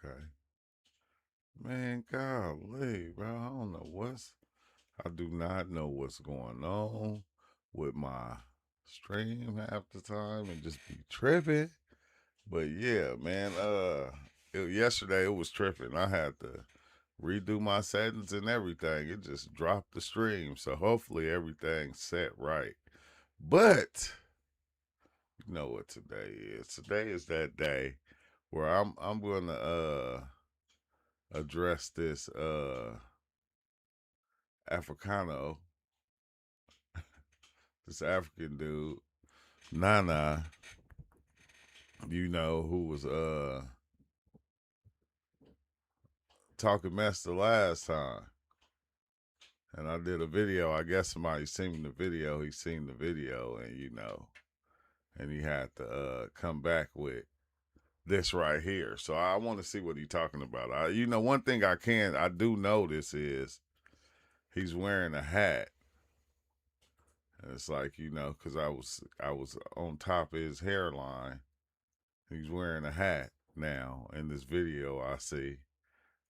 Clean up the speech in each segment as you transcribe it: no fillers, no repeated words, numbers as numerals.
Okay. Man, golly, bro. I do not know what's going on with my stream half the time and just be tripping. But yeah, man, yesterday it was tripping. I had to redo my settings and everything. It just dropped the stream. So hopefully everything's set right. But you know what today is. Today is that day where I'm gonna address this Africano, this African dude, Nana, who was talking mess the last time. And I did a video. I guess somebody seen the video. He seen the video, and and he had to come back with this right here. So I want to see what he's talking about. One thing I do notice is he's wearing a hat. And it's like, because I was on top of his hairline. He's wearing a hat now in this video I see,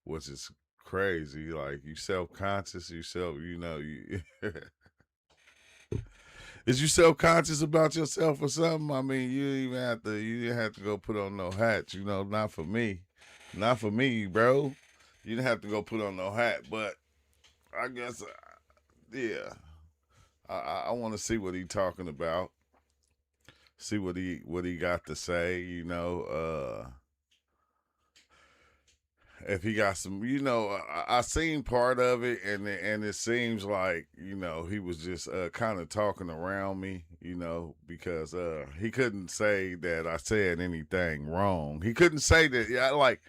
which is crazy. Like, you self-conscious, you is you self-conscious about yourself or something? I mean, you didn't have to go put on no hat, not for me. Not for me, bro. You didn't have to go put on no hat, but I guess, yeah. I want to see what he talking about. See what he got to say, if he got some, I seen part of it, and it seems like he was just kind of talking around me, because he couldn't say that I said anything wrong. He couldn't say that. Yeah, like,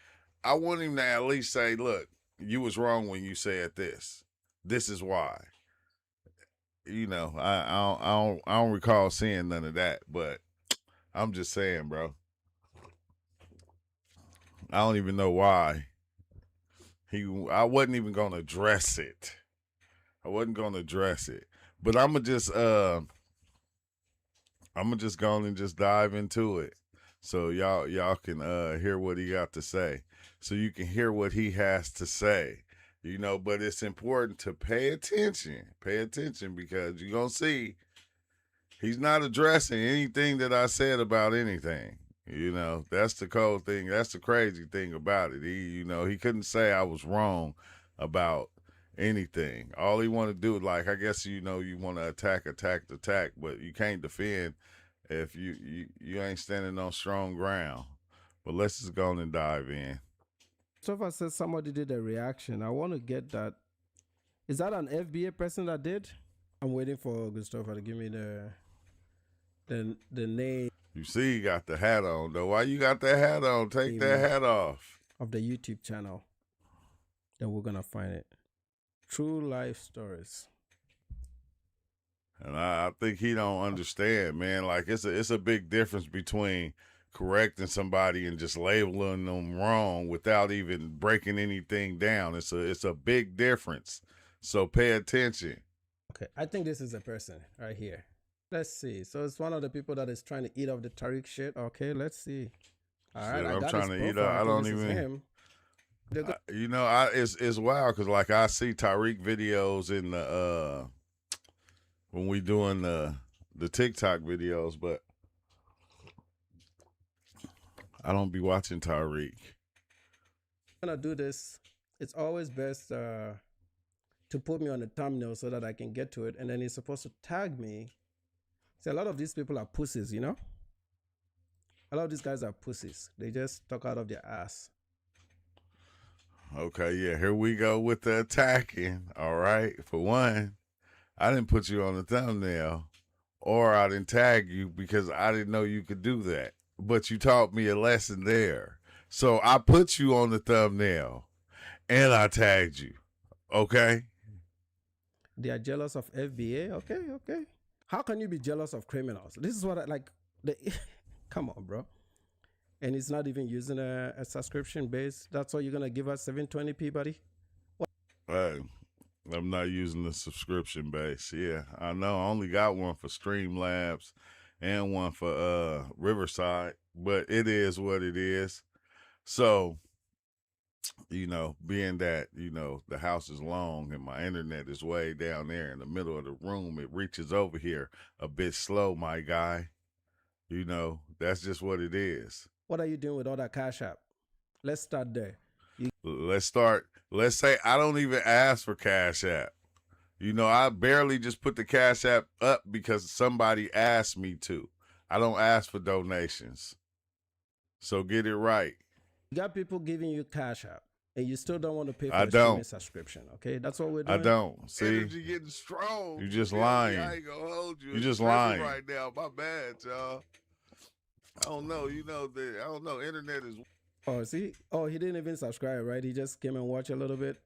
I want him to at least say, "Look, you was wrong when you said this. This is why." I don't recall seeing none of that, but I'm just saying, bro. I don't even know why. I wasn't even gonna address it. I wasn't gonna address it. But I'ma just go on and just dive into it. So y'all can hear what he got to say. So you can hear what he has to say. But it's important to pay attention. Pay attention, because you're gonna see he's not addressing anything that I said about anything. That's the cold thing. That's the crazy thing about it. He couldn't say I was wrong about anything. All he want to do, like, I guess, you want to attack, but you can't defend if you ain't standing on strong ground. But let's just go on and dive in. Christopher says somebody did a reaction. I want to get that. Is that an FBA person that did? I'm waiting for Christopher to give me the name. You see, you got the hat on, though. Why you got that hat on? Take that hat off. Of the YouTube channel. Then we're going to find it. True Life Stories. And I think he don't understand, man. Like, it's a big difference between correcting somebody and just labeling them wrong without even breaking anything down. It's a big difference. So pay attention. Okay, I think this is a person right here. Let's see. So it's one of the people that is trying to eat off the Tariq shit. Okay, let's see. All right, I'm trying to eat up. I don't even. It's wild, because like, I see Tariq videos in the when we doing the TikTok videos, but I don't be watching Tariq. I'm gonna do this. It's always best to put me on the thumbnail so that I can get to it, and then he's supposed to tag me. See, a lot of these people are pussies, A lot of these guys are pussies. They just talk out of their ass. Okay, yeah, here we go with the attacking. All right, for one, I didn't put you on the thumbnail, or I didn't tag you, because I didn't know you could do that. But you taught me a lesson there. So I put you on the thumbnail, and I tagged you. Okay? They are jealous of FBA. Okay. How can you be jealous of criminals? This is what I like. Come on, bro. And it's not even using a subscription base. That's all you're going to give us, 720p, buddy? Hey, I'm not using the subscription base. Yeah, I know. I only got one for Streamlabs and one for Riverside, but it is what it is. So being that, the house is long and my internet is way down there in the middle of the room, it reaches over here a bit slow, my guy. That's just what it is. What are you doing with all that Cash App? Let's start there. Let's say I don't even ask for Cash App. I barely just put the Cash App up because somebody asked me to. I don't ask for donations. So get it right. You got people giving you Cash App, and you still don't want to pay for I the streaming don't. subscriction. Okay, that's what we're doing. I don't. See, Energy getting strong. you just Yeah, lying. I ain't gonna hold you. You It's just tripping lying. right now. My bad, y'all. I don't know. I don't know. Internet is. Oh, see? Oh, he didn't even subscribe, right? He just came and watched a little bit.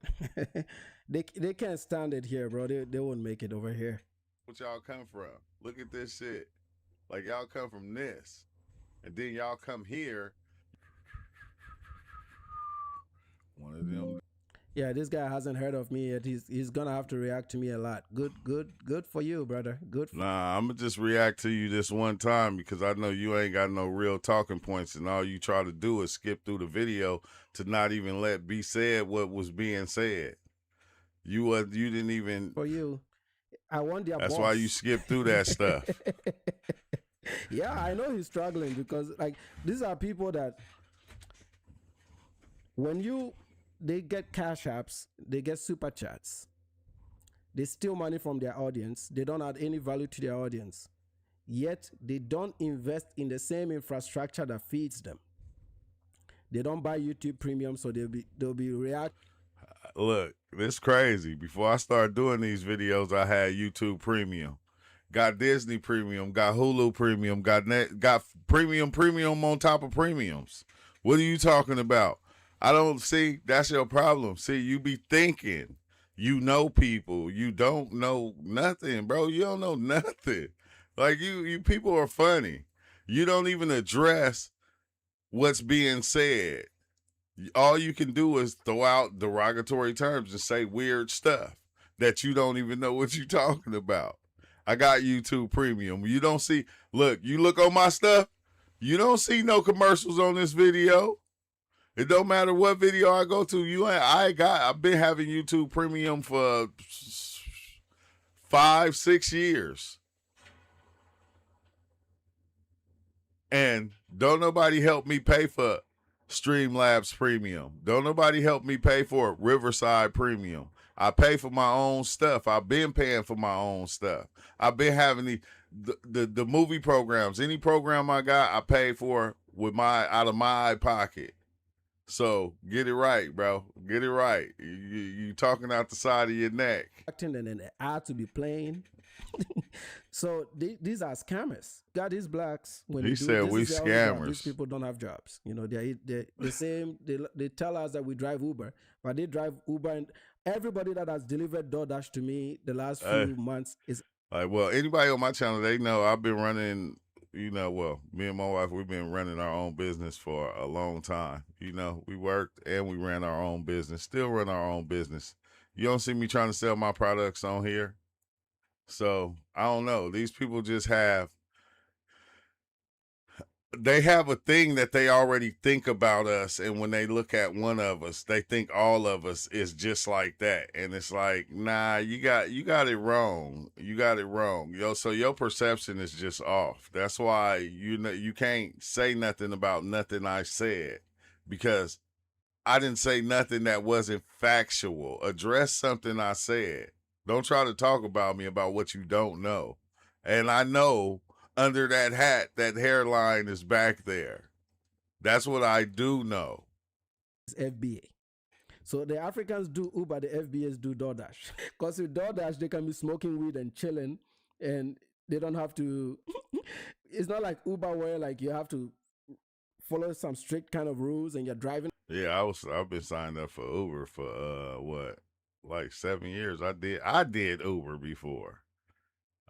They can't stand it here, bro. They won't make it over here. What y'all come from? Look at this shit. Like y'all come from this, and then y'all come here. One of them. Yeah, this guy hasn't heard of me yet. He's gonna have to react to me a lot. Good for you, brother. Good. Nah, I'm gonna just react to you this one time because I know you ain't got no real talking points, and all you try to do is skip through the video to not even let be said what was being said. You didn't even. For you, I want their That's boss. why you skip through that stuff. Yeah, I know he's struggling because these are people that when they get Cash Apps, they get super chats. They steal money from their audience. They don't add any value to their audience. Yet they don't invest in the same infrastructure that feeds them. They don't buy YouTube Premium, so they'll be react. Look, this crazy. Before I started doing these videos, I had YouTube Premium, got Disney Premium, got Hulu Premium, got premium on top of premiums. What are you talking about? I don't see. That's your problem. See, you be thinking you know people. You don't know nothing, bro. You don't know nothing. Like you people are funny. You don't even address what's being said. All you can do is throw out derogatory terms and say weird stuff that you don't even know what you're talking about. I got YouTube Premium. You don't see. Look, you look on my stuff. You don't see no commercials on this video. It don't matter what video I go to. I've been having YouTube Premium for 5-6 years. And don't nobody help me pay for Streamlabs Premium. Don't nobody help me pay for Riverside Premium. I pay for my own stuff. I've been paying for my own stuff. I've been having the movie programs. Any program I got, I pay for out of my pocket. So get it right, bro. Get it right. You talking out the side of your neck. And then an ad to be playing. So these are scammers. Got these blacks. When He said we scammers. These people don't have jobs. They're the same. They tell us that we drive Uber, but they drive Uber, and everybody that has delivered DoorDash to me the last few months is well, anybody on my channel, they know I've been running. Me and my wife, we've been running our own business for a long time. We worked and we ran our own business, still run our own business. You don't see me trying to sell my products on here. So I don't know. These people just have a thing that they already think about us. And when they look at one of us, they think all of us is just like that. And it's like, nah, you got it wrong. You got it wrong. So your perception is just off. That's why you can't say nothing about nothing I said, because I didn't say nothing that wasn't factual. Address something I said. Don't try to talk about me about what you don't know. And I know under that hat, that hairline is back there. That's what I do know. FBA. So the Africans do Uber, the FBAs do DoorDash. Because with DoorDash, they can be smoking weed and chilling, and they don't have to. It's not like Uber where you have to follow some strict kind of rules and you're driving. Yeah, I've been signed up for Uber for 7 years. I did Uber before.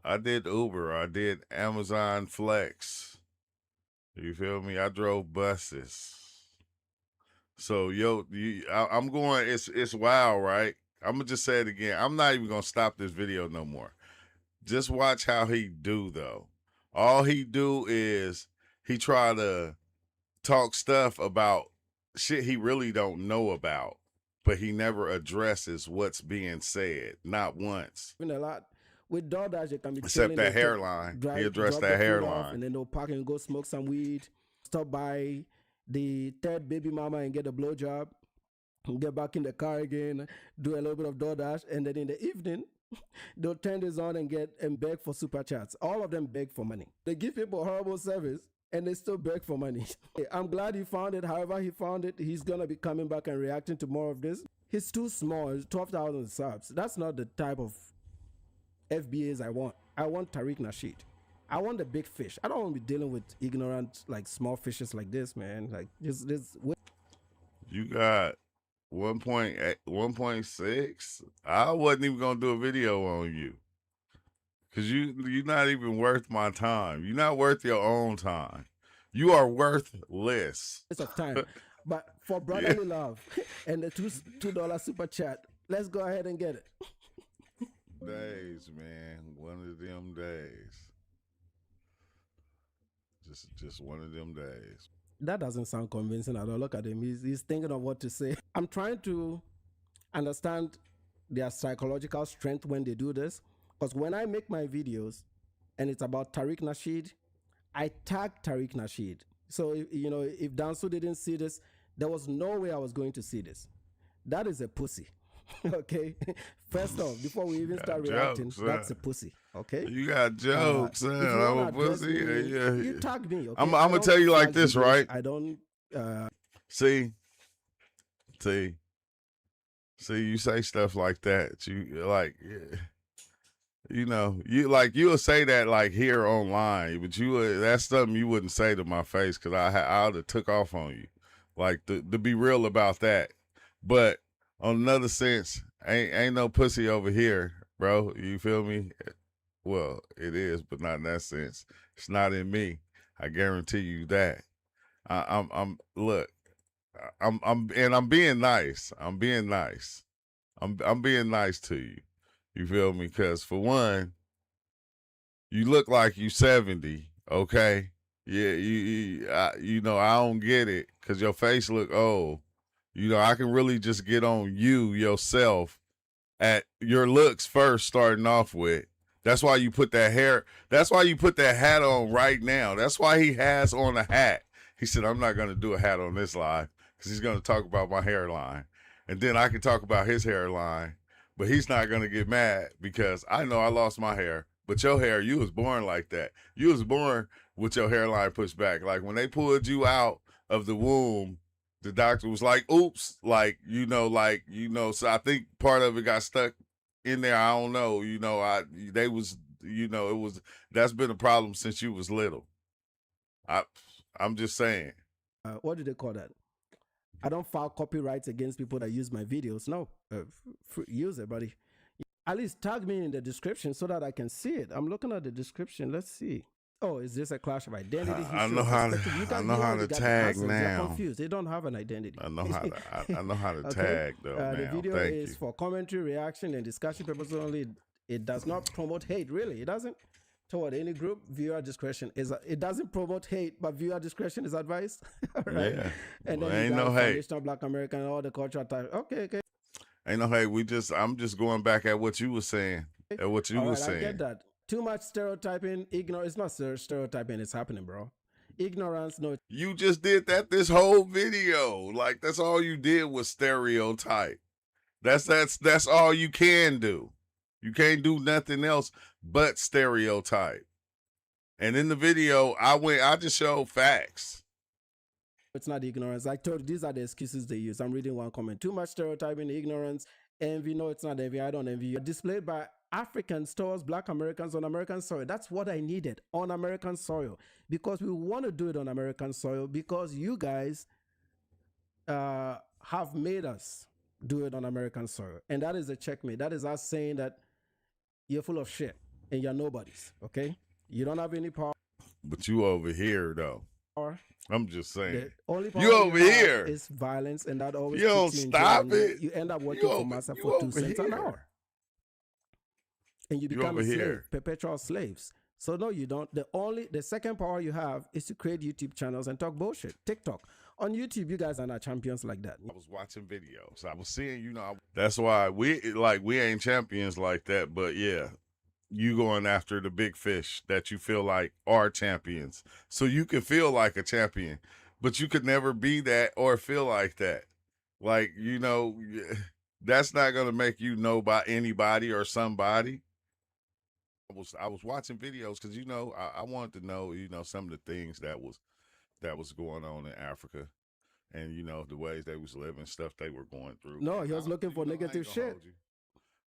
I did Uber. I did Amazon Flex. You feel me? I drove buses. So I'm going. It's wild, right? I'm gonna just say it again. I'm not even gonna stop this video no more. Just watch how he do though. All he do is he try to talk stuff about shit he really don't know about, but he never addresses what's being said, not once. Even a lot with DoorDash, you can be Except chilling, that they'll hairline. He addressed drop that the food off, hairline. and then they'll park and go smoke some weed, stop by the third baby mama and get a blowjob, and get back in the car again, do a little bit of DoorDash, and then in the evening, they'll turn this on and beg for super chats. All of them beg for money. They give people horrible service and they still beg for money. I'm glad he found it. However he found it, he's going to be coming back and reacting to more of this. He's too small. He's 12,000 subs. That's not the type of FBAs I want. I want Tariq Nasheed. I want the big fish. I don't want to be dealing with ignorant, like small fishes like this, man. Like this. You got 1.6. I wasn't even gonna do a video on you, cause you're not even worth my time. You're not worth your own time. You are worthless. Waste of time. But for brotherly love and the $2 super chat, let's go ahead and get it. Days, man. One of them days. Just one of them days. That doesn't sound convincing at all. Look at him. He's thinking of what to say. I'm trying to understand their psychological strength when they do this. Because when I make my videos and it's about Tariq Nasheed, I tag Tariq Nasheed. So, if Dansu didn't see this, there was no way I was going to see this. That is a pussy. Okay? First off, before we even start reacting, that's a pussy. Okay? You got jokes, son. I'm a pussy. You tag me. Okay? I'm going to tell you like this, right? I don't... See, you say stuff like that. You like... you'll say that like here online, but that's something you wouldn't say to my face, because I would have took off on you. Like, to be real about that. But on another sense, ain't no pussy over here, bro. You feel me? Well, it is, but not in that sense. It's not in me. I guarantee you that. I'm being nice. I'm being nice. I'm being nice to you. You feel me? Because for one, you look like you 70, okay? Yeah, I don't get it, because your face look old. I can really just get on you yourself at your looks first, starting off with. That's why you put that hair. That's why you put that hat on right now. That's why he has on a hat. He said, I'm not going to do a hat on this live, because he's going to talk about my hairline. And then I can talk about his hairline. But he's not going to get mad, because I know I lost my hair. But your hair, you was born like that. You was born with your hairline pushed back. Like, when they pulled you out of the womb, the doctor was like, oops, so I think part of it got stuck in there. I don't know. That's been a problem since you was little. I'm just saying. What do they call that? I don't file copyrights against people that use my videos. No, use it, buddy. At least tag me in the description so that I can see it. I'm looking at the description. Let's see. Oh, is this a clash of identity? I know how to tag now. They're confused. They don't have an identity. I know how to Okay. tag though. The video is for commentary, reaction, and discussion purposes only. It does not promote hate. Really, it doesn't. Toward any group, viewer discretion is. It doesn't promote hate, but viewer discretion is advised. Right? Yeah. And then ain't no hate. Black American, all the cultural type. Okay. Ain't no hate. I'm just going back at what you were saying. At what you were saying. I get that. Too much stereotyping, ignorance. It's not stereotyping. It's happening, bro. Ignorance. No. You just did that this whole video. Like, that's all you did was stereotype. That's all you can do. You can't do nothing else but stereotype. And in the video, I just showed facts. It's not ignorance. I told you, these are the excuses they use. I'm reading one comment. Too much stereotyping, ignorance, envy. No, it's not envy. I don't envy you. Displayed by African stores, Black Americans on American soil. That's what I needed on American soil, because we want to do it on American soil, because you guys have made us do it on American soil. And that is a checkmate. That is us saying that you're full of shit and you're nobodies, okay? You don't have any power. But you over here, though. I'm just saying. The only power you over here is violence, and that always you don't stop it. You end up working for massa for 2 cents an hour. And you become a slave, perpetual slaves. So no, you don't. The second power you have is to create YouTube channels and talk bullshit. TikTok. On YouTube, you guys are not champions like that. I was watching videos. I was seeing, that's why we ain't champions like that. But yeah, you going after the big fish that you feel like are champions. So you can feel like a champion, but you could never be that or feel like that. Like, that's not going to make you know by anybody or somebody. I was watching videos because, I wanted to know, some of the things that was going on in Africa. And the ways they was living, stuff they were going through. No, and he was looking for negative shit.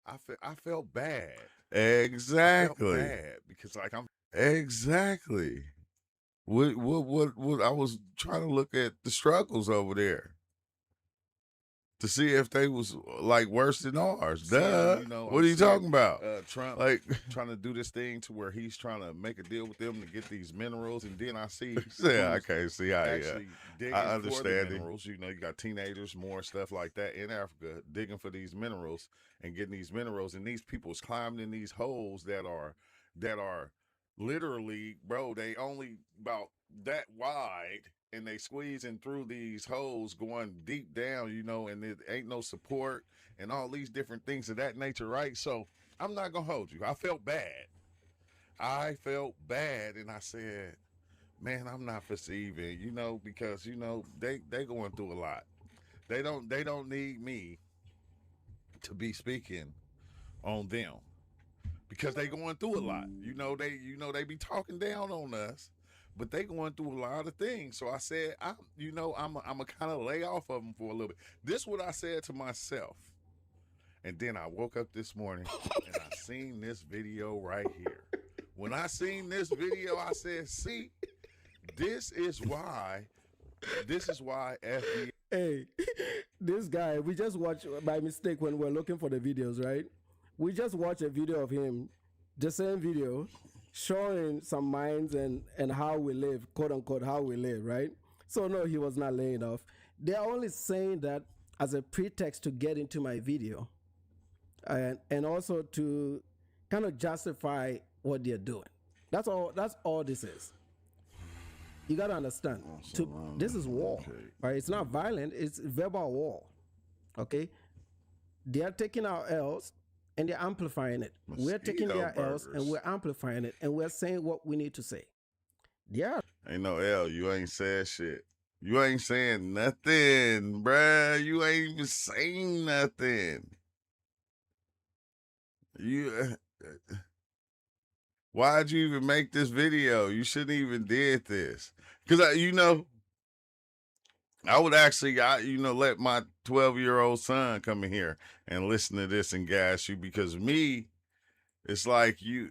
I felt bad. Exactly. I felt bad because I'm exactly. What I was trying to look at the struggles over there to see if they was like worse than ours. Duh. What are you talking about? Trump Like trying to do this thing to where he's trying to make a deal with them to get these minerals, and then I see yeah, I can't see how. actually digging I for understand the it. minerals. You got teenagers, more stuff like that in Africa, digging for these minerals and getting these minerals, and these people's climbing in these holes that are literally, bro, they only about that wide, and they squeezing through these holes going deep down, and it ain't no support and all these different things of that nature, right? So I'm not gonna hold you. I felt bad, and I said, man, I'm not perceiving, because they going through a lot. They don't need me to be speaking on them because they going through a lot. They be talking down on us, but they going through a lot of things. So I said, I'm a kind of lay off of them for a little bit. This is what I said to myself. And then I woke up this morning and I seen this video right here. When I seen this video, I said, see, this is why FBA. Hey, this guy, we just watched by mistake when we're looking for the videos, right? We just watched a video of him, the same video, showing some minds and how we live, quote unquote, how we live, right? So no, he was not laying off. They're only saying that as a pretext to get into my video, and also to kind of justify what they're doing. That's all this is. You got to understand, this is war, right? It's not violent, it's verbal war, okay? They are taking our L's and they're amplifying it. We're taking their L's and we're amplifying it, and we're saying what we need to say. Yeah. Ain't no L. You ain't said shit. You ain't saying nothing, bruh. You ain't even saying nothing. Why'd you even make this video? You shouldn't even did this. Because, I would actually, let my 12-year-old son come in here and listen to this and gas you, because me, it's like you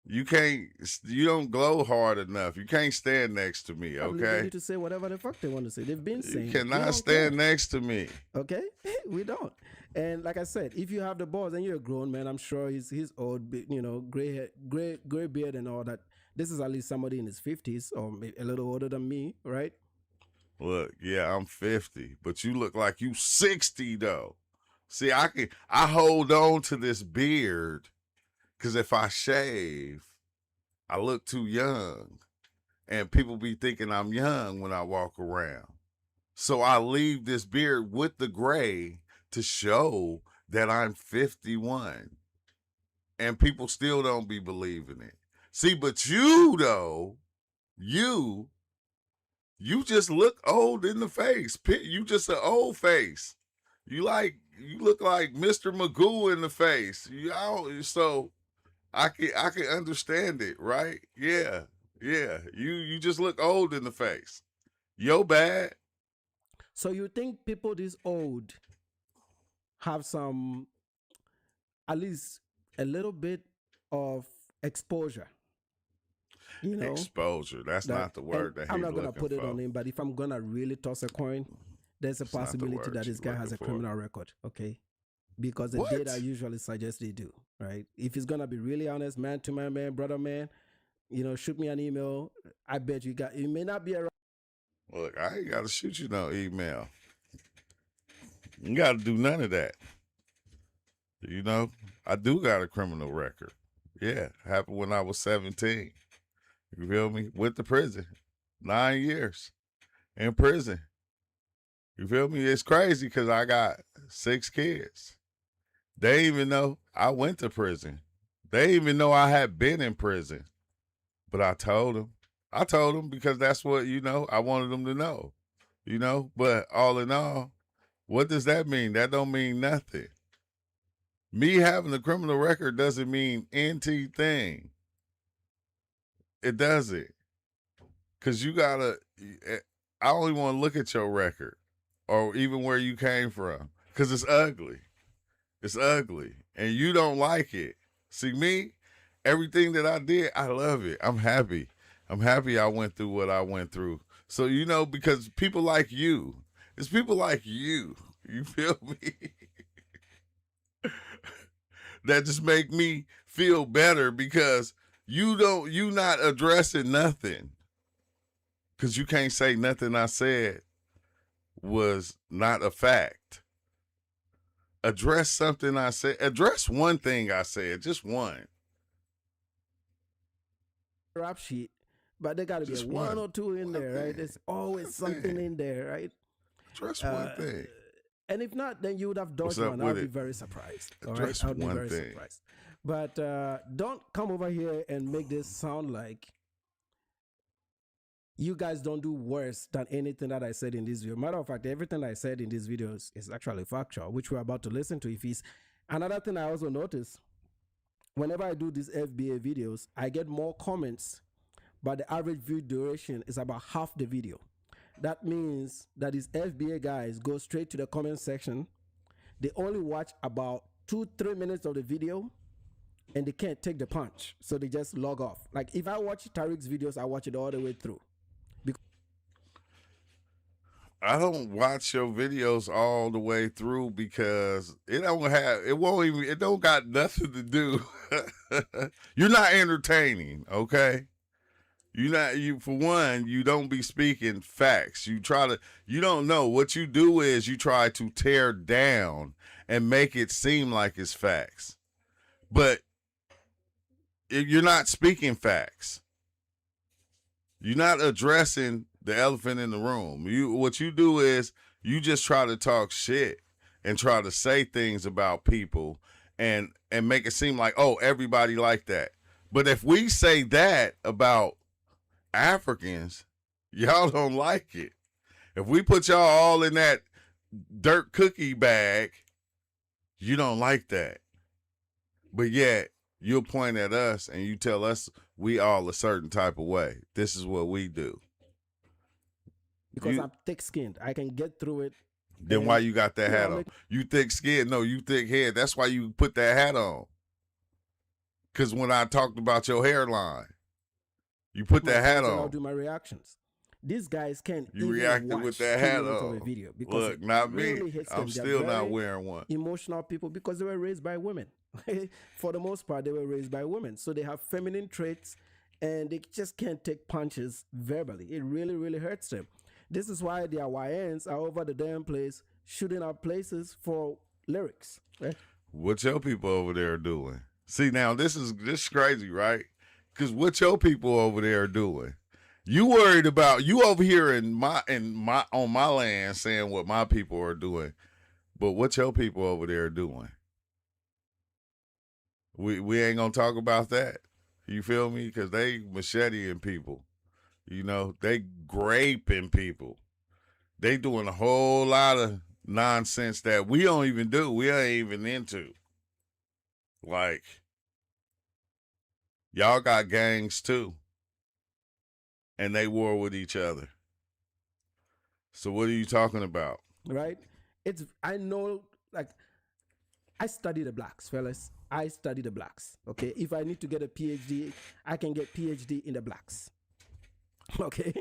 don't glow hard enough. You can't stand next to me, okay? They need to say whatever the fuck they want to say. They've been saying. You cannot stand next to me. Okay? We don't. And like I said, if you have the balls and you're a grown man, I'm sure he's old, gray beard and all that. This is at least somebody in his 50s or maybe a little older than me, right? Look, yeah, I'm 50, but you look like you 60 though. See, I hold on to this beard because if I shave, I look too young, and people be thinking I'm young when I walk around. So I leave this beard with the gray to show that I'm 51, and people still don't be believing it. See, but you though, you just look old in the face. You just an old face. You look like Mr. Magoo in the face. So I can understand it, right? Yeah. You just look old in the face. Yo bad. So you think people this old have some, at least a little bit of exposure? Exposure. That's not the word that he's looking for. I'm not going to put it on him, but if I'm going to really toss a coin, there's a possibility that this guy has a criminal record, okay? Because the data usually suggests they do, right? If he's going to be really honest, man to man, brother man, shoot me an email. I bet you may not be around. Look, I ain't got to shoot you no email. You got to do none of that. I do got a criminal record. Yeah, happened when I was 17. You feel me? Went to prison, 9 years. in prison. You feel me? It's crazy because I got 6 kids. They even know I went to prison. They even know I had been in prison. But I told them. I told them because that's what, I wanted them to know. But all in all, what does that mean? That don't mean nothing. Me having a criminal record doesn't mean anything. It doesn't. Because I only want to look at your record or even where you came from because it's ugly. It's ugly. And you don't like it. See, me, everything that I did, I love it. I'm happy. I'm happy I went through what I went through. So, because people like you, it's people like you feel me? That just make me feel better because you not addressing nothing. Because you can't say nothing I said was not a fact. Address something I said. Address one thing I said. Just one. Rap sheet, but there got to be Just one or two in there, right? There's always something in there, right? Address one thing. And if not, then you would have dodged one. I'll be very surprised. Address I'll be one very thing. surprised. But don't come over here and make this sound like you guys don't do worse than anything that I said in this video. Matter of fact, everything I said in these videos is actually factual, which we're about to listen to. If it's another thing I also notice, whenever I do these FBA videos, I get more comments, but the average view duration is about half the video. That means that these FBA guys go straight to the comment section. They only watch about 2-3 minutes of the video and they can't take the punch. So they just log off. Like if I watch Tariq's videos, I watch it all the way through. I don't watch your videos all the way through because it don't got nothing to do. You're not entertaining, okay? For one, you don't be speaking facts. You don't know. What you do is you try to tear down and make it seem like it's facts. But you're not speaking facts. You're not addressing the elephant in the room. What you do is you just try to talk shit and try to say things about people and make it seem like, oh, everybody like that. But if we say that about Africans, y'all don't like it. If we put y'all all in that dirt cookie bag, you don't like that. But yet, you'll point at us and you tell us we all a certain type of way. This is what we do. Because I'm thick-skinned. I can get through it. Then why you got that hat on? You thick-skinned? No, you thick head. That's why you put that hat on. Because when I talked about your hairline, you put that hat on. I'll do my reactions. These guys can't You even reacted watch with that 2 hat minutes on. of a video because Look, not me. really hits them. I'm They're still not very wearing one. Emotional people because they were raised by women. For the most part, they were raised by women. So they have feminine traits and they just can't take punches verbally. It really, really hurts them. This is why the YNs are over the damn place shooting up places for lyrics. Right? What your people over there are doing? See, now this is crazy, right? Because what your people over there are doing? You worried about you over here on my land saying what my people are doing, but what your people over there are doing? We ain't gonna talk about that. You feel me? Because they macheteing people. They graping people. They doing a whole lot of nonsense that we don't even do. We ain't even into. Like, y'all got gangs too. And they war with each other. So what are you talking about? Right? I know, like, I study the blacks, fellas. I study the blacks. Okay? If I need to get a PhD, I can get PhD in the blacks. Okay?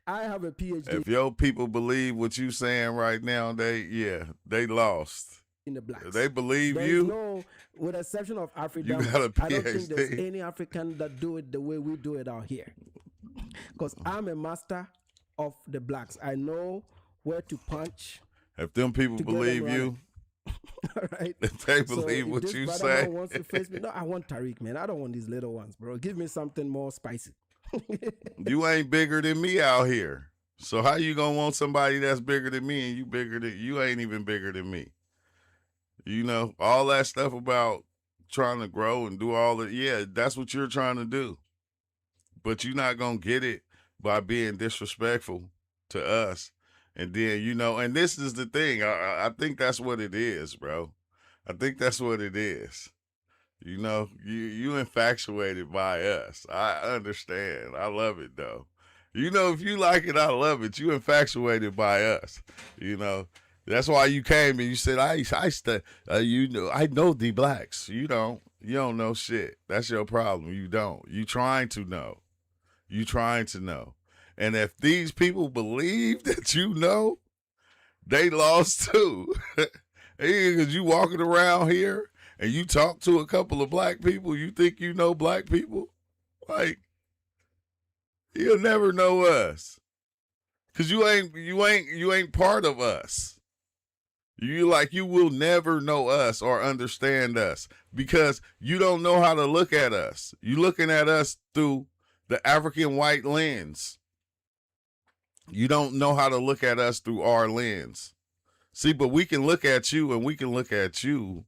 I have a PhD. If your people believe what you saying right now, they lost. In the blacks. If they believe There's you. No, with the exception of Africa, You got a PhD. I don't think there's any African that do it the way we do it out here. Because I'm a master of the blacks. I know where to punch. If them people believe you, all right. if they believe if what this you brother say, man wants to face me. No, I want Tariq, man. I don't want these little ones, bro. Give me something more spicy. you ain't bigger than me out here. So how you gonna want somebody that's bigger than me and you ain't even bigger than me? You know, all that stuff about trying to grow and do all that, yeah, that's what you're trying to do. But you're not gonna get it by being disrespectful to us. And then, you know, and this is the thing. I think that's what it is, bro. I think that's what it is. You know, you infatuated by us. I understand. I love it though. You know, if you like it, I love it. You infatuated by us. You know, that's why you came and you said, you know, I know the blacks. You don't. You don't know shit. That's your problem. You don't. You trying to know. You trying to know. And if these people believe that you know, they lost too. Because you walking around here and you talk to a couple of black people, you think you know black people? Like, you'll never know us. Cause you ain't part of us. You will never know us or understand us because you don't know how to look at us. You looking at us through the African white lens. You don't know how to look at us through our lens. See, but we can look at you and we can look at you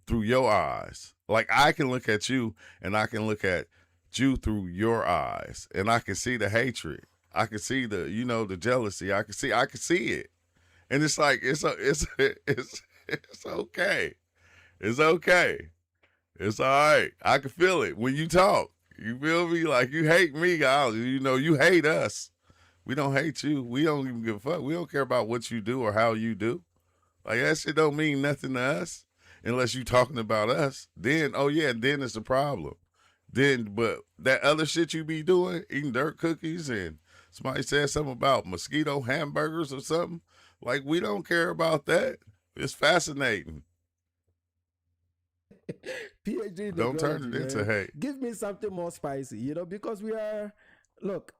through your eyes. Like I can look at you and I can look at you through your eyes and I can see the hatred. I can see the, you know, the jealousy. I can see it. And it's like, it's okay. It's okay. It's all right. I can feel it when you talk. You feel me? Like you hate me, guys. You know, you hate us. We don't hate you. We don't even give a fuck. We don't care about what you do or how you do. Like that shit don't mean nothing to us unless you talking about us. Then, oh yeah, then it's a problem. Then, but that other shit you be doing, eating dirt cookies and somebody said something about mosquito hamburgers or something. Like we don't care about that. It's fascinating. PhD Don't turn it technology, into man. hate. Give me something more spicy, you know, because look,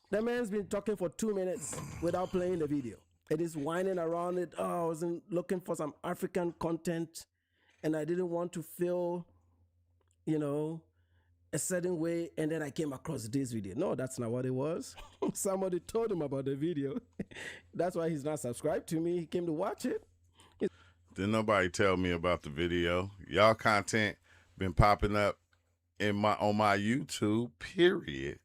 the man's been talking for 2 minutes without playing the video. It is whining around it. Oh, I wasn't looking for some African content and I didn't want to feel, you know, a certain way. And then I came across this video. No, that's not what it was. Somebody told him about the video. That's why he's not subscribed to me. He came to watch it. Didn't nobody tell me about the video. Y'all content been popping up on my YouTube, period.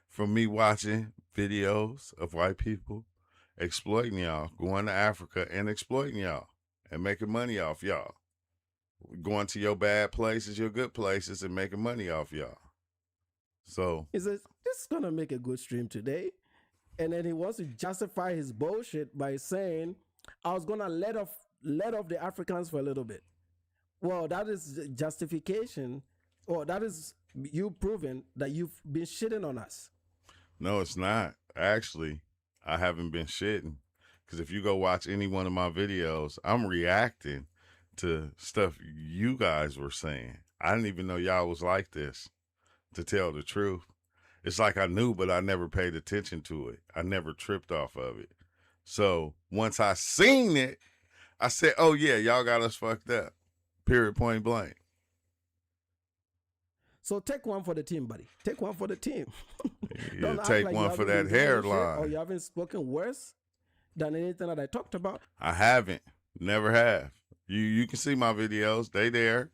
From me watching videos of white people exploiting y'all, going to Africa and exploiting y'all and making money off y'all. Going to your bad places, your good places, and making money off y'all. So he says, this is gonna make a good stream today. And then he wants to justify his bullshit by saying, I was gonna let off the Africans for a little bit. Well, that is justification, or that is you proving that you've been shitting on us. no, it's not. Actually, I haven't been shitting. Because if you go watch any one of my videos, I'm reacting to stuff you guys were saying. I didn't even know y'all was like this, to tell the truth. It's like I knew, but I never paid attention to it. I never tripped off of it. So once I seen it, I said, oh yeah, y'all got us fucked up. Period, point blank. So take one for the team, buddy. Take one for the team. Yeah, Don't act take like you one for haven't that been doing shit hairline. or you haven't spoken worse than anything that I talked about. I haven't. Never have. You can see my videos. They there.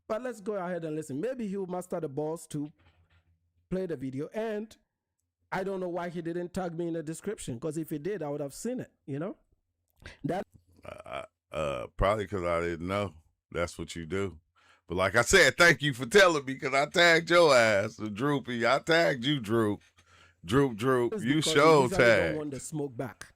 But let's go ahead and listen. Maybe he'll master the balls to play the video. And I don't know why he didn't tag me in the description, because if he did, I would have seen it, you know? That Probably because I didn't know. That's what you do. But like I said, thank you for telling me, because I tagged your ass, Droopy. I tagged you, Droop. Droop. is You because show usually don't tag. want the smoke back.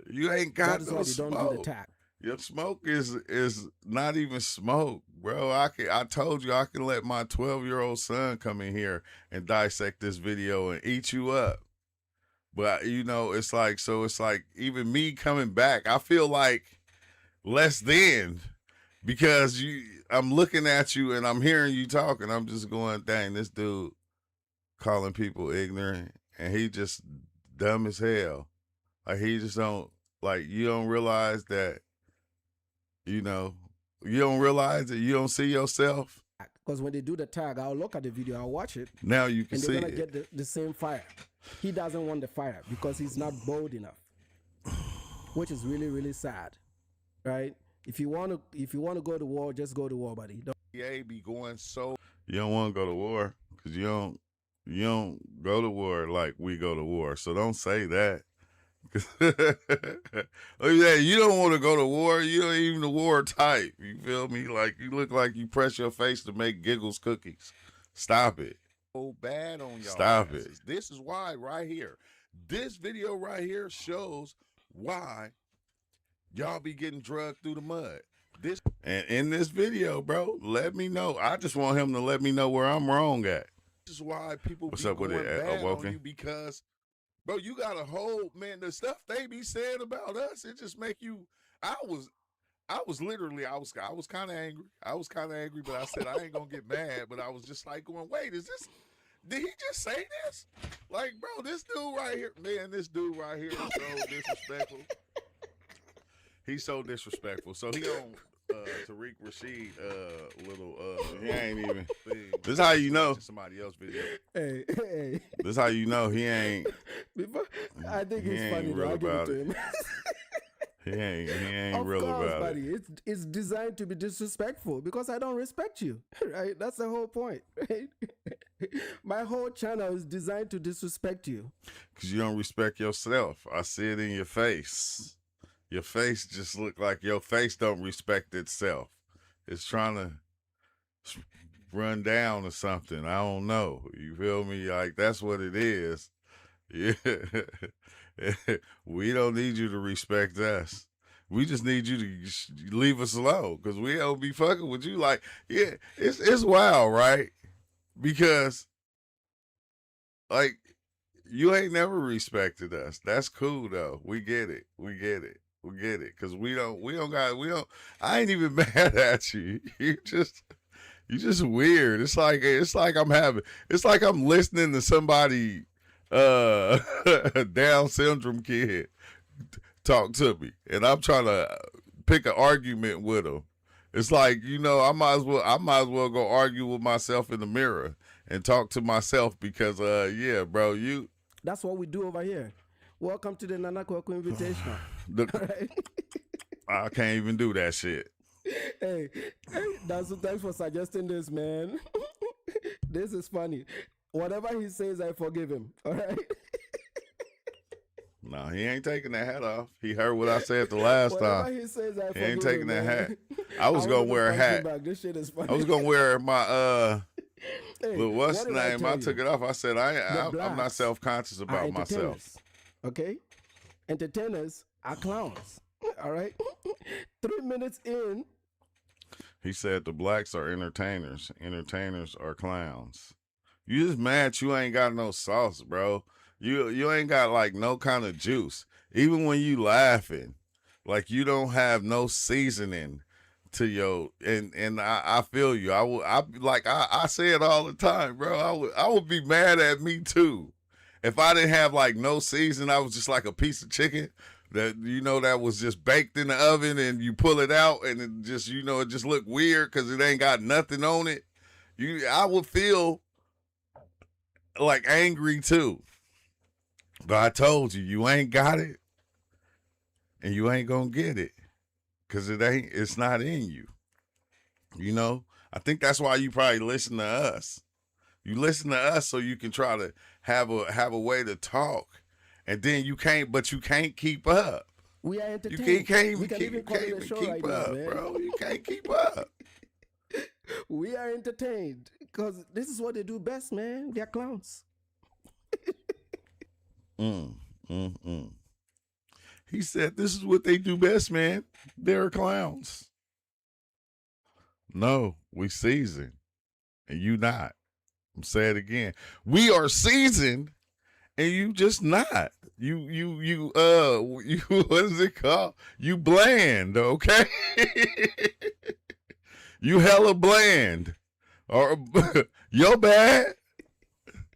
You ain't That got is no why they don't do the smoke. tag. Your smoke is not even smoke, bro. I told you I can let my 12-year-old son come in here and dissect this video and eat you up. But you know, it's like even me coming back, I feel like less than, because I'm looking at you and I'm hearing you talking. I'm just going, dang, this dude calling people ignorant and he just dumb as hell. Like he just don't, like, you don't realize that, you know, you don't realize that you don't see yourself. Because when they do the tag, I'll look at the video, I'll watch it, Now you can and see they're gonna it. get the same fire. He doesn't want the fire because he's not bold enough, which is really, really sad, right? If you want to go to war, just go to war, buddy. FBA be going so. You don't want to go to war because you don't go to war like we go to war. So don't say that. Oh yeah, you don't want to go to war. You ain't even the war type. You feel me? Like you look like you press your face to make Giggles cookies. Stop it. So bad on y'all. Stop asses. it. This is why right here. This video right here shows why y'all be getting drugged through the mud. This And in this video, bro, let me know. I just want him to let me know where I'm wrong at. is why people What's be up with going it, bad Awoken? on you because, bro, you got a whole man. The stuff they be saying about us, it just make you. I was literally, I was kind of angry. I was kind of angry, but I said I ain't gonna get mad. But I was just like going, wait, is this? Did he just say this? Like, bro, this dude right here, man, this dude right here is so disrespectful. He's so disrespectful. So he on Tariq Rashid little He ain't even. thing. This how you know. Somebody else video. Hey. This how you know he ain't. I think He it's ain't funny. real I'll give it about to it. him. He ain't Of real course, about buddy. it. It's designed to be disrespectful because I don't respect you, right? That's the whole point, right? My whole channel is designed to disrespect you. Cause you don't respect yourself. I see it in your face. Your face just look like your face don't respect itself. It's trying to run down or something. I don't know. You feel me? Like that's what it is. Yeah. We don't need you to respect us. We just need you to leave us alone because we don't be fucking with you. Like, yeah, it's wild, right? Because, like, you ain't never respected us. That's cool though. We get it. Cause we don't. I ain't even mad at you. You just weird. It's like I'm listening to somebody Down syndrome kid talk to me, and I'm trying to pick an argument with him. It's like, I might as well go argue with myself in the mirror and talk to myself because yeah, bro, That's what we do over here. Welcome to the Nana Kwaku Invitational. Right? I can't even do that shit. Hey, thanks for suggesting this, man. This is funny. Whatever he says, I forgive him. All right. No, he ain't taking that hat off. He heard what I said the last Whatever time. he says, I He forgive ain't taking him, that man. hat. I was gonna wear a hat. Back. This shit is funny. I was gonna wear my Hey, but what's what the did I name? tell I you? took it off. I said I'm not blacks self-conscious Are about myself. entertainers, okay? Entertainers are clowns. All right. 3 minutes in. He said the blacks are entertainers. Entertainers are clowns. You just mad you ain't got no sauce, bro. You ain't got like no kind of juice. Even when you laughing, like you don't have no seasoning to your and I feel you. I say it all the time, bro. I would be mad at me too. If I didn't have like no season, I was just like a piece of chicken that that was just baked in the oven and you pull it out and it just it just look weird because it ain't got nothing on it. I would feel like angry too. But I told you, you ain't got it and you ain't gonna get it because it's not in you. I think that's why you probably listen to us. You listen to us so you can try to have a way to talk, and then you can't keep up. We are entertained. You can't We can even call it a show right now, up, man. bro. You can't keep up. We are entertained because this is what they do best, man. They're clowns. He said, "This is what they do best, man. They're clowns." No, we seasoned, and you not. I'm saying it again. We are seasoned, and you just not. You what is it called? You bland, okay? You hella bland. Or yo bad.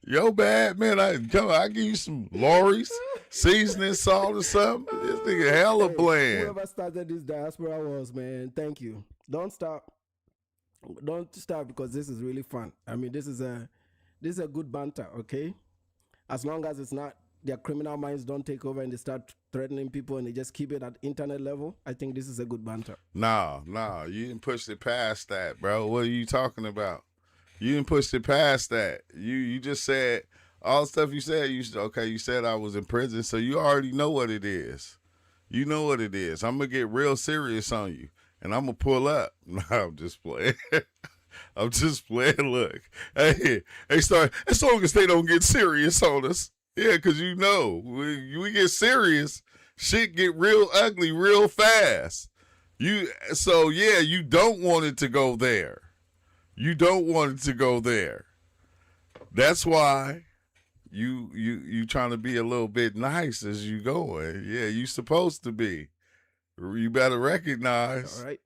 Yo bad, man. I give you some Lori's seasoning salt or something. This nigga hella bland. Whoever started this diaspora wars, man, thank you. Don't stop. Don't stop because this is really fun. I mean, this is a good banter, okay? As long as it's not their criminal minds don't take over and they start threatening people and they just keep it at internet level, I think this is a good banter. Nah, you didn't push it past that, bro. What are you talking about? You didn't push it past that. You just said all the stuff you said. You said I was in prison, so you already know what it is. You know what it is. I'm gonna get real serious on you, and I'm gonna pull up. No, I'm just playing. I'm just playing. Look, hey, start as long as they don't get serious on us. Yeah, because you know, we get serious, shit get real ugly real fast. You don't want it to go there. You don't want it to go there. That's why you trying to be a little bit nice as you going. Yeah, you supposed to be. You better recognize. All right.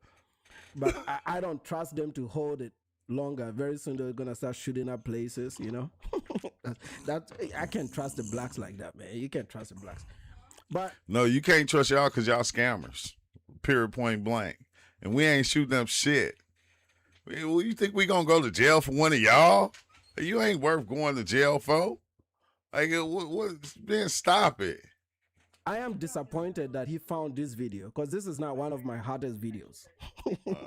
But I don't trust them to hold it longer. Very soon they're gonna start shooting up places, you know. that I can't trust the blacks like that, man. You can't trust the blacks. But no, you can't trust y'all because y'all scammers. Period, point blank. And we ain't shooting up shit. Well, you think we gonna go to jail for one of y'all? You ain't worth going to jail for. Like, then stop it. I am disappointed that he found this video because this is not one of my hottest videos.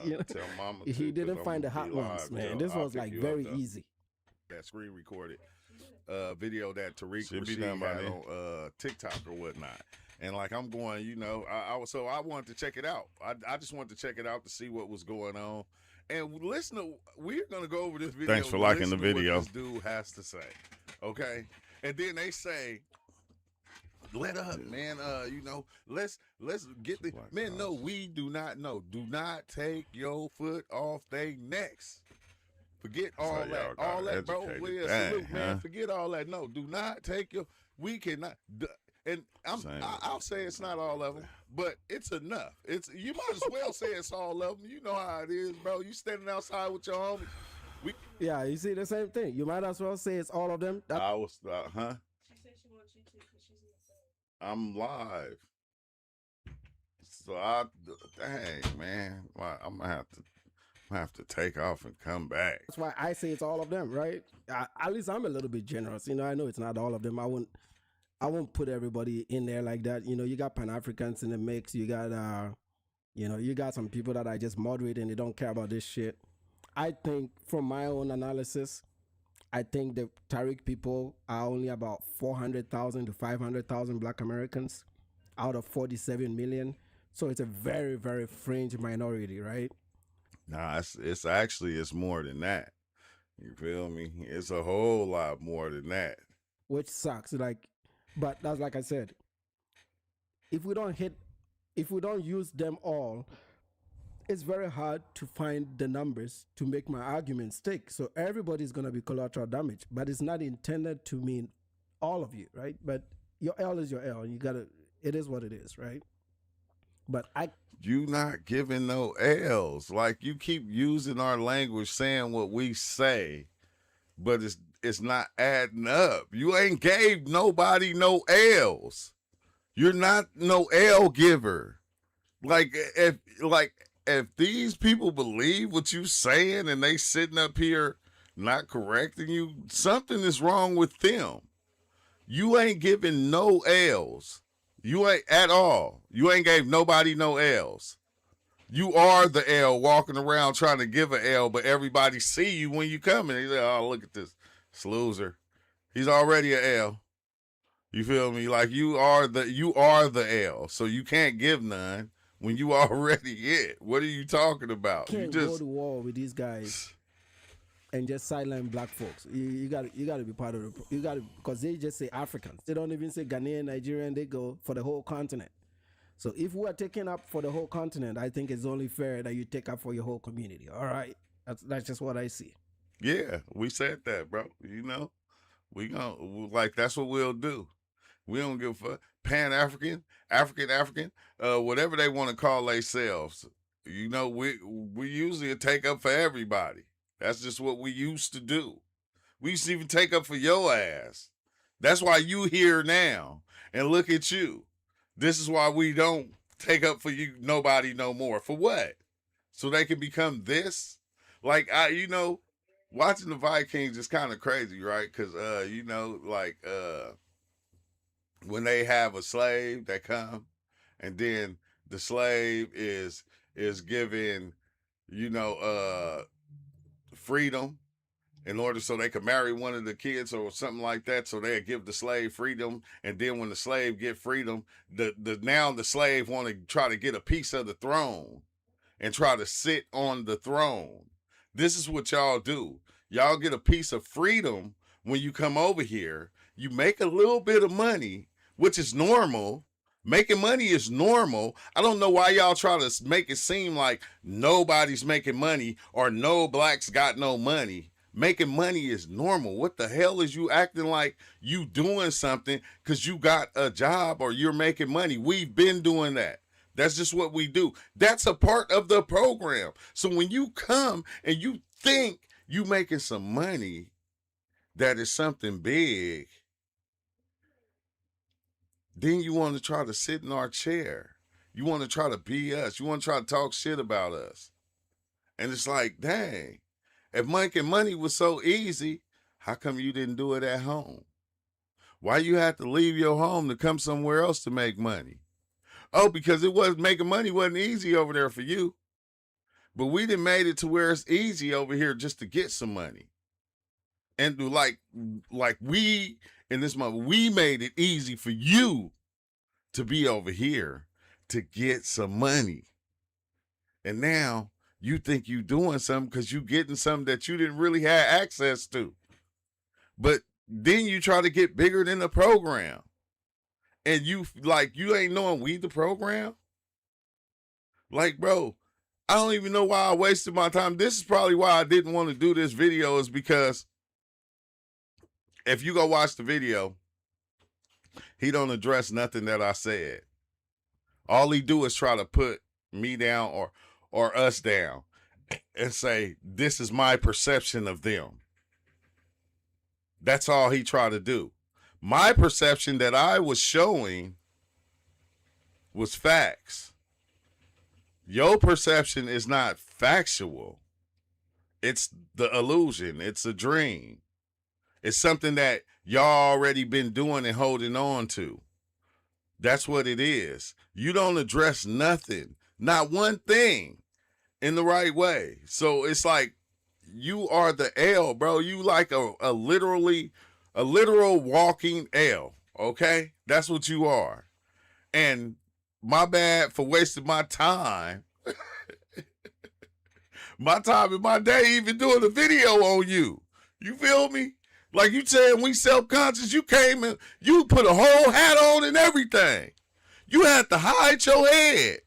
You know? Tell mama He didn't find the hot ones, man. This one's like very easy. That screen recorded video that Tariq Should be Rashid done by had then. on TikTok or whatnot. And like I'm going, you know, I wanted to check it out. I just wanted to check it out to see what was going on. And we're gonna go over this video. Thanks for liking the listen to video. What this dude has to say, okay? And then they say, "Let up, man. You know, let's get the man. No, we do not know. Do not take your foot off they necks. Forget all that, bro. We salute, man. Huh? Forget all that. No, do not take your. We cannot. And I'll say it's not all of them, but it's enough. You might as well say it's all of them. You know how it is, bro. You standing outside with your homies. Yeah, you see the same thing. You might as well say it's all of them. I was, huh? She said she wants you to because she's in the phone. I'm live. So dang, man. Well, I'm gonna have to take off and come back. That's why I say it's all of them, right? At least I'm a little bit generous. You know, I know it's not all of them. I won't put everybody in there like that. You know, you got Pan-Africans in the mix. You got, you got some people that are just moderate and they don't care about this shit. I think from my own analysis, I think the Tariq people are only about 400,000 to 500,000 Black Americans out of 47 million. So it's a very, very fringe minority, right? Nah, it's more than that. You feel me? It's a whole lot more than that. Which sucks. But that's like I said, if we don't use them all, it's very hard to find the numbers to make my argument stick. So everybody's going to be collateral damage, but it's not intended to mean all of you, right? But your L is your L. It is what it is, right? But you not giving no L's. Like, you keep using our language, saying what we say, but it's not adding up. You ain't gave nobody no L's. You're not no L giver. Like if these people believe what you saying and they sitting up here not correcting you, something is wrong with them. You ain't giving no L's. You ain't at all. You ain't gave nobody no L's. You are the L walking around trying to give an L, but everybody see you when you come in. They say, oh, look at this loser. He's already an L. You feel me? Like you are the L. So you can't give none when you already it. What are you talking about? can't go to war with these guys and just silence Black folks. You got to be part of because they just say Africans. They don't even say Ghanaian, Nigerian. They go for the whole continent. So if we are taking up for the whole continent, I think it's only fair that you take up for your whole community. All right, that's just what I see. Yeah, we said that, bro. You know, that's what we'll do. We don't give a fuck. Pan-African, African, whatever they want to call themselves. You know, we usually take up for everybody. That's just what we used to do. We used to even take up for your ass. That's why you here now. And look at you. This is why we don't take up for you nobody no more. For what? So they can become this? Like watching the Vikings is kind of crazy, right? Because when they have a slave that come, and then the slave is given, freedom in order so they could marry one of the kids or something like that, so they give the slave freedom, and then when the slave get freedom, now the slave want to try to get a piece of the throne and try to sit on the throne. This is what y'all do. Y'all get a piece of freedom when you come over here. You make a little bit of money, which is normal. Making money is normal. I don't know why y'all try to make it seem like nobody's making money or no blacks got no money. Making money is normal. What the hell is you acting like you doing something because you got a job or you're making money? We've been doing that. That's just what we do. That's a part of the program. So when you come and you think you making some money, that is something big, then you want to try to sit in our chair. You want to try to be us. You want to try to talk shit about us. And it's like, dang, if making money was so easy, how come you didn't do it at home? Why you had to leave your home to come somewhere else to make money? Oh, because making money wasn't easy over there for you. But we done made it to where it's easy over here just to get some money. And like we, in this moment, we made it easy for you to be over here to get some money. And now you think you doing something because you getting something that you didn't really have access to. But then you try to get bigger than the program. And you ain't knowing we the program? Like, bro, I don't even know why I wasted my time. This is probably why I didn't want to do this video, is because if you go watch the video, he don't address nothing that I said. All he do is try to put me down or us down and say, this is my perception of them. That's all he tried to do. My perception that I was showing was facts. Your perception is not factual. It's the illusion. It's a dream. It's something that y'all already been doing and holding on to. That's what it is. You don't address nothing, not one thing, in the right way. So it's like you are the L, bro. You like a literal walking L, okay? That's what you are. And my bad for wasting my time. My time and my day even doing a video on you. You feel me? Like you saying we self-conscious. You came and you put a whole hat on and everything. You had to hide your head.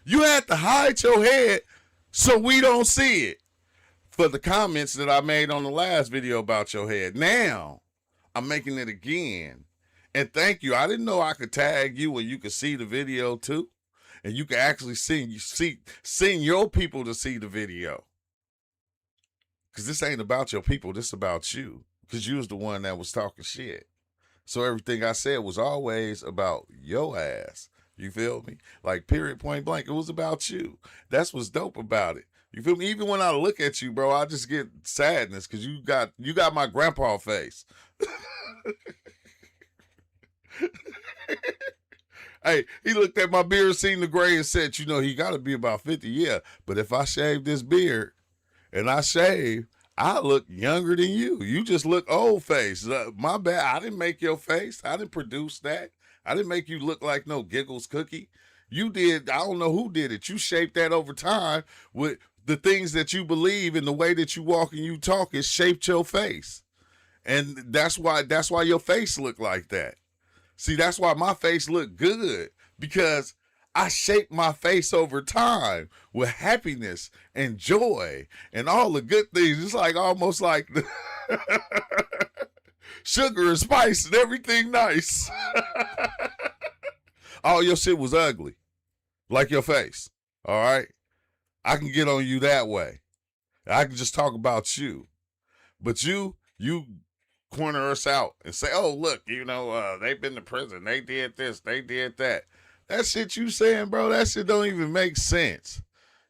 You had to hide your head so we don't see it. For the comments that I made on the last video about your head. Now, I'm making it again. And thank you. I didn't know I could tag you and you could see the video too. And you could actually send your people to see the video. Because this ain't about your people. This is about you. Because you was the one that was talking shit. So everything I said was always about your ass. You feel me? Like period, point blank. It was about you. That's what's dope about it. You feel me? Even when I look at you, bro, I just get sadness because you got my grandpa face. Hey, he looked at my beard, seen the gray, and said, he got to be about 50. Yeah, but if I shave this beard and I shave, I look younger than you. You just look old face. My bad. I didn't make your face. I didn't produce that. I didn't make you look like no Giggles cookie. You did. I don't know who did it. You shaped that over time with the things that you believe and the way that you walk and you talk. It shaped your face. And that's why your face looked like that. See, that's why my face looked good, because I shaped my face over time with happiness and joy and all the good things. It's like almost like the sugar and spice and everything nice. All your shit was ugly, like your face. All right? I can get on you that way. I can just talk about you. But you corner us out and say, oh, look, they've been to prison. They did this. They did that. That shit you saying, bro, that shit don't even make sense.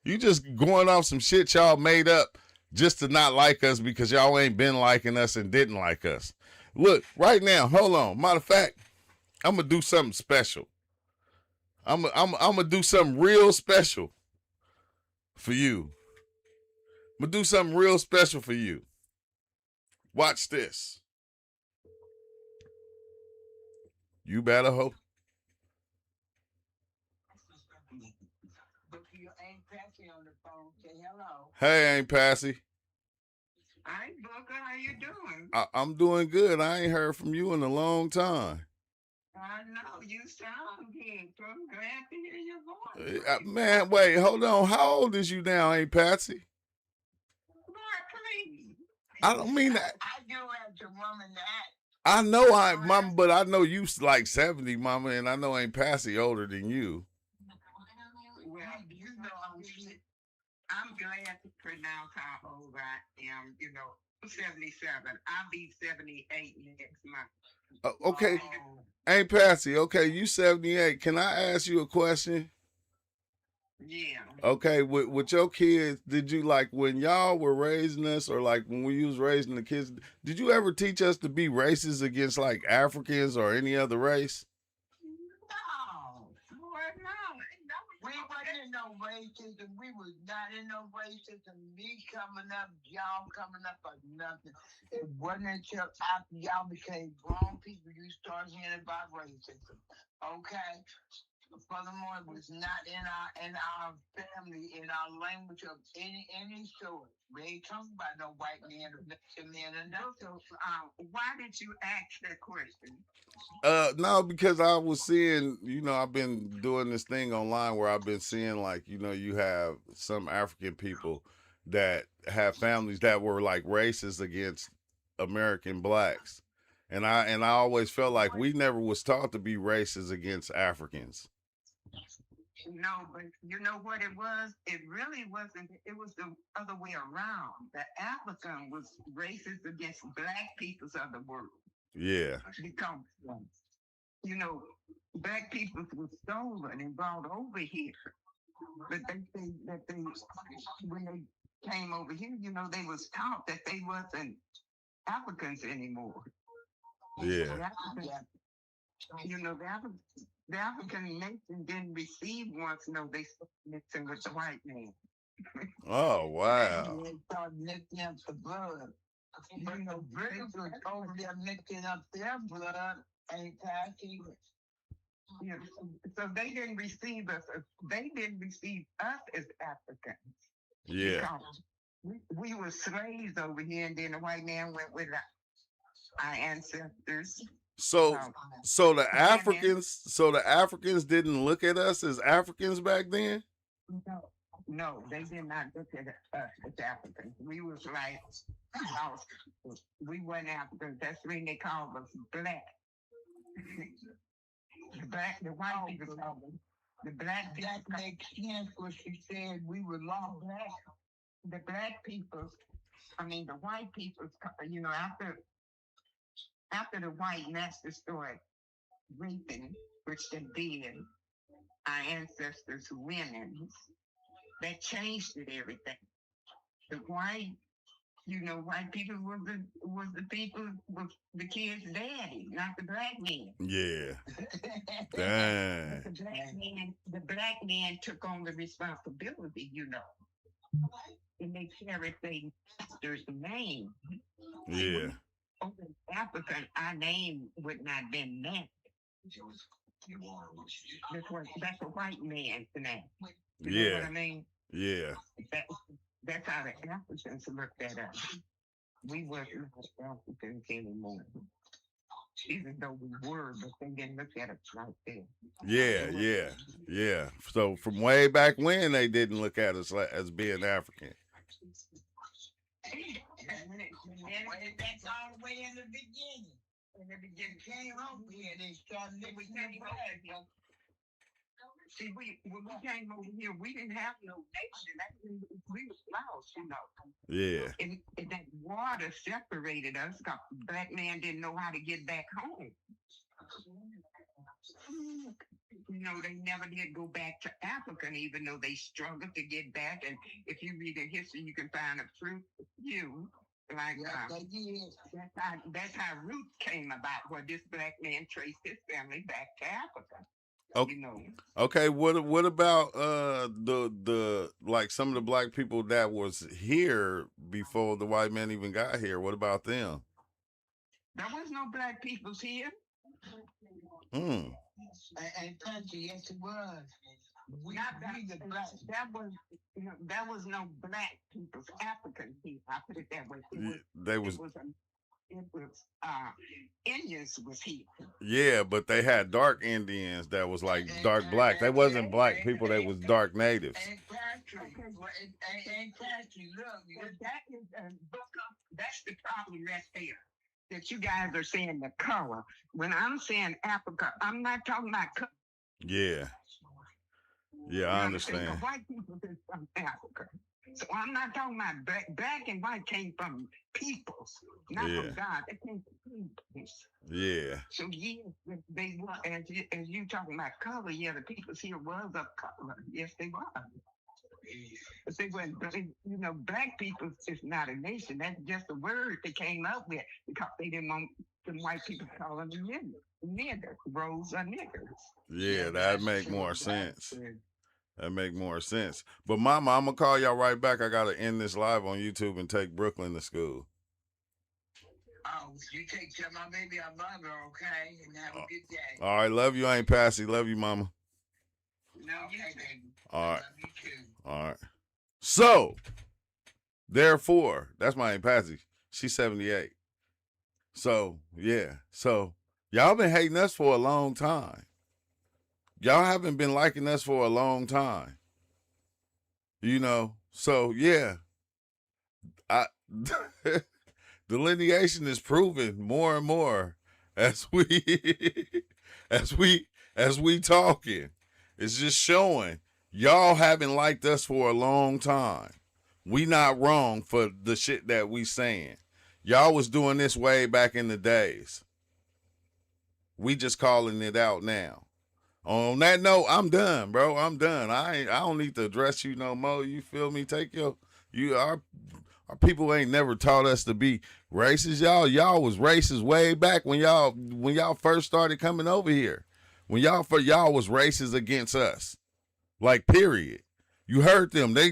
You just going off some shit y'all made up just to not like us because y'all ain't been liking us and didn't like us. Look, right now, hold on. Matter of fact, I'm gonna do something special. I'm gonna do something real special for you. I'm gonna do something real special for you. Watch this. You better hope. Ain't Patsy on the phone. Say hello. Hey, Aunt Passy. Hi, Booker. How you doing? I'm doing good. I ain't heard from you in a long time. I know you sound good. So I'm glad to hear your voice. Man, wait, hold on. How old is you now, Aunt Patsy? Lord, please. I don't mean that. I do have to woman that. I know Mama, but I know you like 70, Mama, and I know Aunt Patsy older than you. Well, you know, I'm glad to pronounce how old I am. You know, I'm 77. I'll be 78 next month. Okay, Aunt Patsy. Okay, you 78. Can I ask you a question? Yeah. Okay, with your kids, did you like when y'all were raising us, or like when we was raising the kids? Did you ever teach us to be racist against like Africans or any other race? No, Lord, no. We wasn't in no racism. We was not in no racism. Me coming up, y'all coming up, or nothing. It wasn't until after y'all became grown people you start hearing about racism. Okay? Furthermore, it was not in our family, in our language of any sort. We ain't talking about no white man or Mexican man or nothing. So, why did you ask that question? No, because I was seeing, I've been doing this thing online where I've been seeing like, you have some African people that have families that were like racist against American blacks. And I always felt like we never was taught to be racist against Africans. No, but you know what it was? It really wasn't. It was the other way around. The African was racist against black peoples of the world. Yeah. Because, black peoples were stolen and brought over here. But they say that when they came over here, they was taught that they wasn't Africans anymore. Yeah. The African nation didn't receive once, they started mixing with the white man. Oh, wow. They started mixing up the blood. British was over there mixing up their blood and passing. So they didn't receive us. They didn't receive us as Africans. Yeah. We were slaves over here, and then the white man went with our ancestors. So the Africans didn't look at us as Africans back then? No, they did not look at us as Africans. We was like, we weren't Africans. That's when they called us black. The white people called us. The black makes sense what she said. We were long black. The black people, the white people, after the white master started raping, which they did, our ancestors' women, that changed everything. The white people was the people, was the kids' daddy, not the black men. Yeah. Dang. The black man took on the responsibility, and they carried their master's name. Yeah. Over African, our name would not have been that. That's a white man's name. You know what I mean? Yeah. That's how the Africans looked at us. We weren't Africans anymore. Even though we were, but they didn't look at us like that. Yeah. So from way back when, they didn't look at us as being African. That's all the way in the beginning. When the beginning came over here, they started living in the See, when we came over here, we didn't have no nation. We was lost, Yeah. And that water separated us because the black man didn't know how to get back home. You know, they never did go back to Africa, and even though they struggled to get back. And if you read the history, you can find a few. Like that's how Ruth came about, where this black man traced his family back to Africa. Okay. You know. Okay, what about the like some of the black people that was here before the white man even got here? What about them? There was no black peoples here. Hmm. And country, yes, it was. That was no black people's African people. I put it that way. Indians was here. Yeah, but they had dark Indians that was like dark black. They wasn't black people. They was dark natives. That's the problem right there. That you guys are saying the color. When I'm saying Africa, I'm not talking about color. Yeah. Yeah, I understand. White people is from Africa. So I'm not talking about black and white came from peoples, not from God. They came from peoples. Yeah. So yes, they were, as you talking about color, yeah, the peoples here was of color. Yes, they were. But they weren't, you know, black people is not a nation. That's just a word they came up with because they didn't want the white people calling them niggers. Rose are niggers. Yeah, that make more sense. That make more sense. But Mama, I'm gonna call y'all right back. I gotta end this live on YouTube and take Brooklyn to school. Oh, you take care of my baby, I love her, okay? And have a good day. All right, love you. I ain't Passy. Love you, Mama. No, okay, baby. All right. Love you too. All right. So, therefore, that's my Aunt Patsy. She's 78. So, yeah. So, y'all been hating us for a long time. Y'all haven't been liking us for a long time. You know, so, yeah. Delineation is proven more and more as we talking. It's just showing y'all haven't liked us for a long time. We not wrong for the shit that we saying. Y'all was doing this way back in the days. We just calling it out now. On that note, I'm done, bro. I'm done. I don't need to address you no more. You feel me? Our people ain't never taught us to be racist. Y'all was racist way back when y'all first started coming over here. When y'all was racist against us. Like, period. You heard them. Man,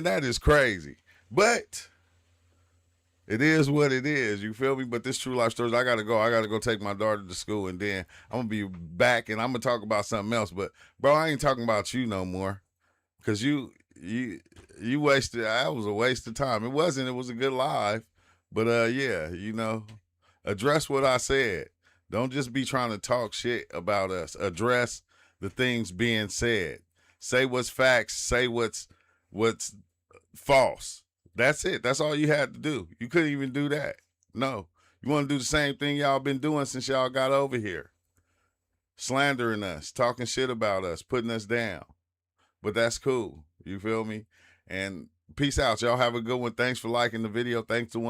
that is crazy. But it is what it is. You feel me? But this True Life Stories, I gotta go. I gotta go take my daughter to school, and then I'm gonna be back, and I'm gonna talk about something else. But bro, I ain't talking about you no more, cause you wasted. That was a waste of time. It wasn't. It was a good live, but yeah, you know, address what I said. Don't just be trying to talk shit about us. Address the things being said. Say what's facts. Say what's false. That's it. That's all you had to do. You couldn't even do that. No. You want to do the same thing y'all been doing since y'all got over here. Slandering us, talking shit about us, putting us down. But that's cool. You feel me? And peace out. Y'all have a good one. Thanks for liking the video. Thanks to one.